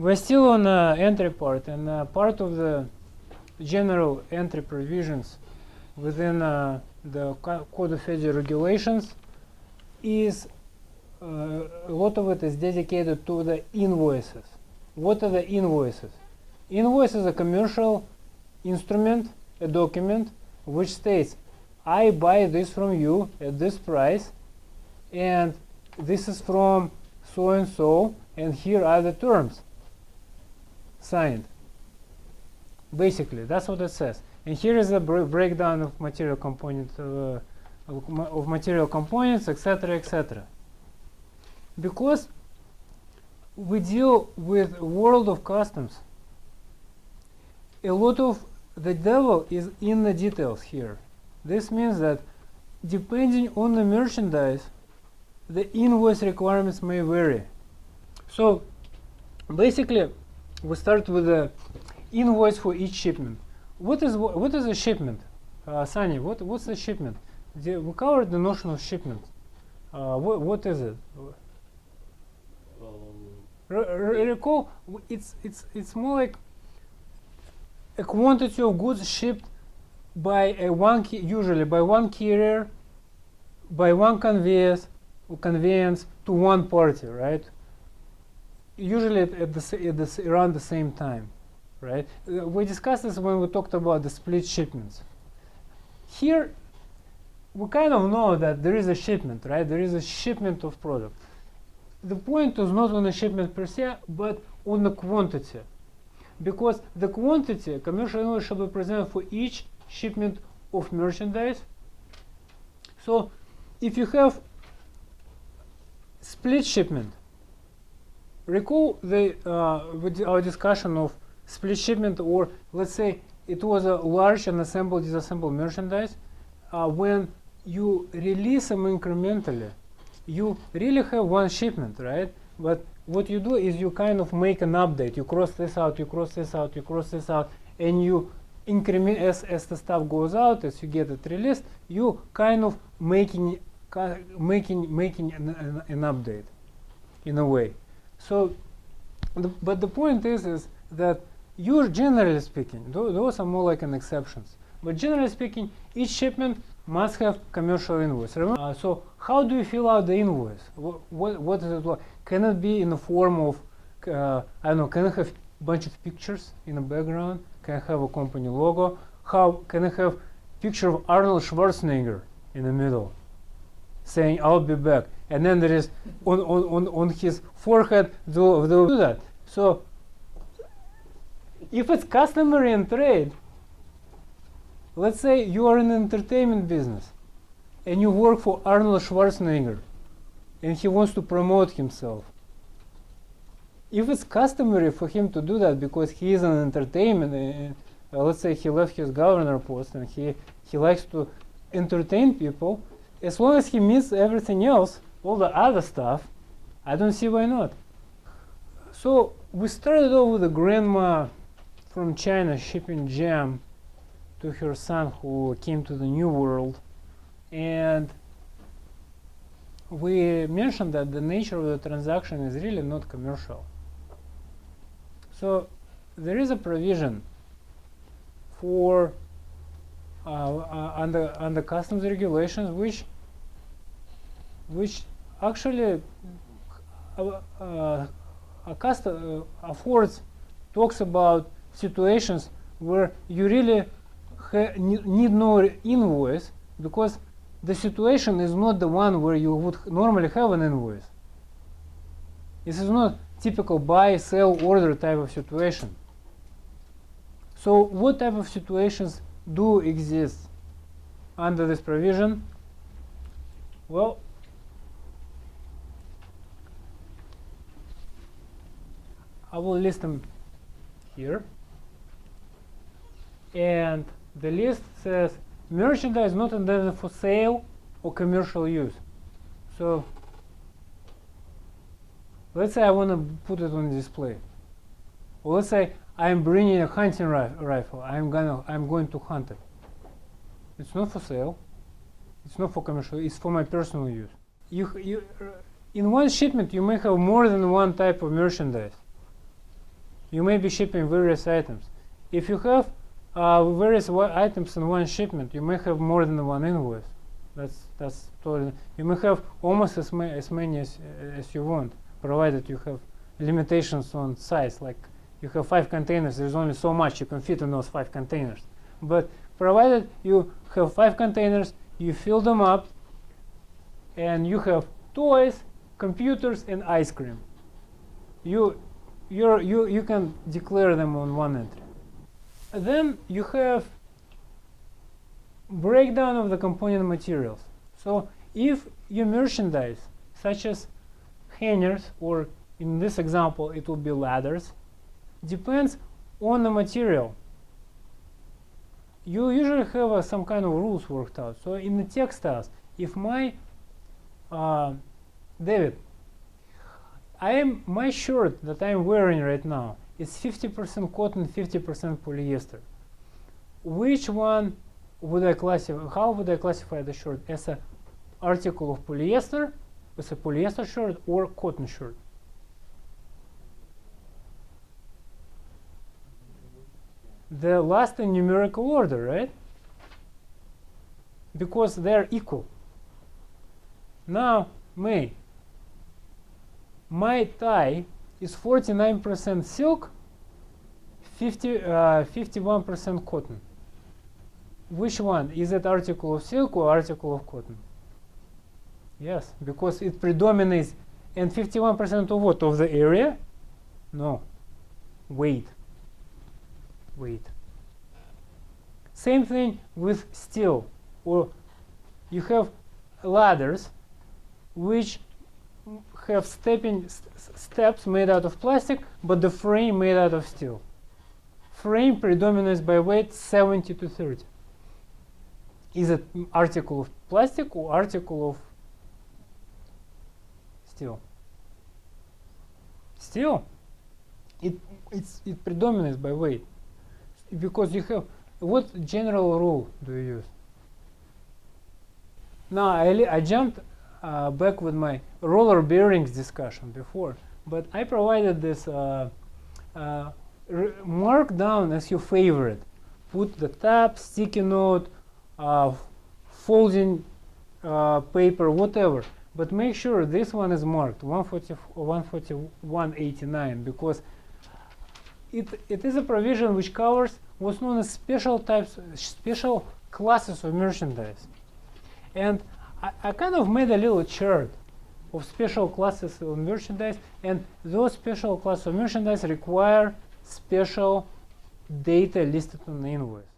We're still on the entry part, and part of the general entry provisions within the Code of Federal Regulations is a lot of it is dedicated to the invoices. What are the invoices? Invoice is a commercial instrument, a document, which states, I buy this from you at this price, and this is from so-and-so, and here are the terms signed. Basically, that's what it says. And here is a breakdown of material components, etc., etc. Because we deal with world of customs, a lot of the devil is in the details here. This means that depending on the merchandise, the invoice requirements may vary. So basically, we start with the invoice for each shipment. What is a shipment? Sunny, what's a shipment? We covered the notion of shipment. What is it? Recall, it's more like a quantity of goods shipped by usually by one carrier, by one conveyance to one party, right? Usually around the same time, right? We discussed this when we talked about the split shipments. Here, we kind of know that there is a shipment, right? There is a shipment of product. The point is not on the shipment per se, but on the quantity. Because the quantity, commercial invoice shall be presented for each shipment of merchandise. So, if you have split shipment, recall our discussion of split shipment, or let's say it was a large and assembled, disassembled merchandise. When you release them incrementally, you really have one shipment, right? But what you do is you kind of make an update. You cross this out, you cross this out, you cross this out, and you increment as the stuff goes out, as you get it released, you kind of making an update in a way. So, but the point is that you're generally speaking, those are more like an exceptions. But generally speaking, each shipment must have commercial invoice. So how do you fill out the invoice? What is it like? Can it be in the form of, I don't know, can I have a bunch of pictures in the background? Can I have a company logo? How can I have picture of Arnold Schwarzenegger in the middle saying, I'll be back? And then there is on his forehead, they'll do that. So if it's customary in trade, let's say you are in the entertainment business and you work for Arnold Schwarzenegger and he wants to promote himself. If it's customary for him to do that because he is an entertainment, let's say he left his governor post and he likes to entertain people, as long as he meets everything else, all the other stuff, I don't see why not. So we started off with a grandma from China shipping jam to her son who came to the New World, and we mentioned that the nature of the transaction is really not commercial. So there is a provision for under customs regulations which actually talks about situations where you really need no invoice, because the situation is not the one where you would normally have an invoice. This is not typical buy, sell, order type of situation. So what type of situations do exist under this provision? Well, I will list them here. And the list says merchandise not intended for sale or commercial use. So let's say I want to put it on display. Or let's say I'm bringing a hunting rifle. I'm going to hunt it. It's not for sale. It's not for commercial. It's for my personal use. In one shipment, you may have more than one type of merchandise. you may be shipping various items. If you have various items in one shipment, you may have more than one invoice. That's totally. You may have almost as many as you want, provided you have limitations on size. Like you have 5 containers, there's only so much you can fit in those 5 containers. But provided you have 5 containers, you fill them up, and you have toys, computers, and ice cream. You can declare them on one entry. Then you have breakdown of the component materials. So if your merchandise, such as hangers, or in this example it will be ladders, depends on the material, you usually have some kind of rules worked out. So in the textiles, if my David, my shirt that I'm wearing right now is 50% cotton, 50% polyester. Which one would I classify? How would I classify the shirt? As an article of polyester, as a polyester shirt, or cotton shirt? The last in numerical order, right? Because they're equal. Now, my tie is 49% silk, 51% cotton. Which one? Is it article of silk or article of cotton? Yes, because it predominates. And 51% of what? Of the area? No. Weight. Same thing with steel. Or you have ladders which have steps made out of plastic, but the frame made out of steel. Frame predominates by weight 70 to 30. Is it article of plastic or article of steel? Steel. It predominates by weight, because you have, what general rule do you use? Now I jumped back with my roller bearings discussion before, but I provided this mark down as your favorite. Put the tab, sticky note, folding paper, whatever. But make sure this one is marked 141.89, because it is a provision which covers what's known as special classes of merchandise. And I kind of made a little chart of special classes of merchandise, and those special classes of merchandise require special data listed on the invoice.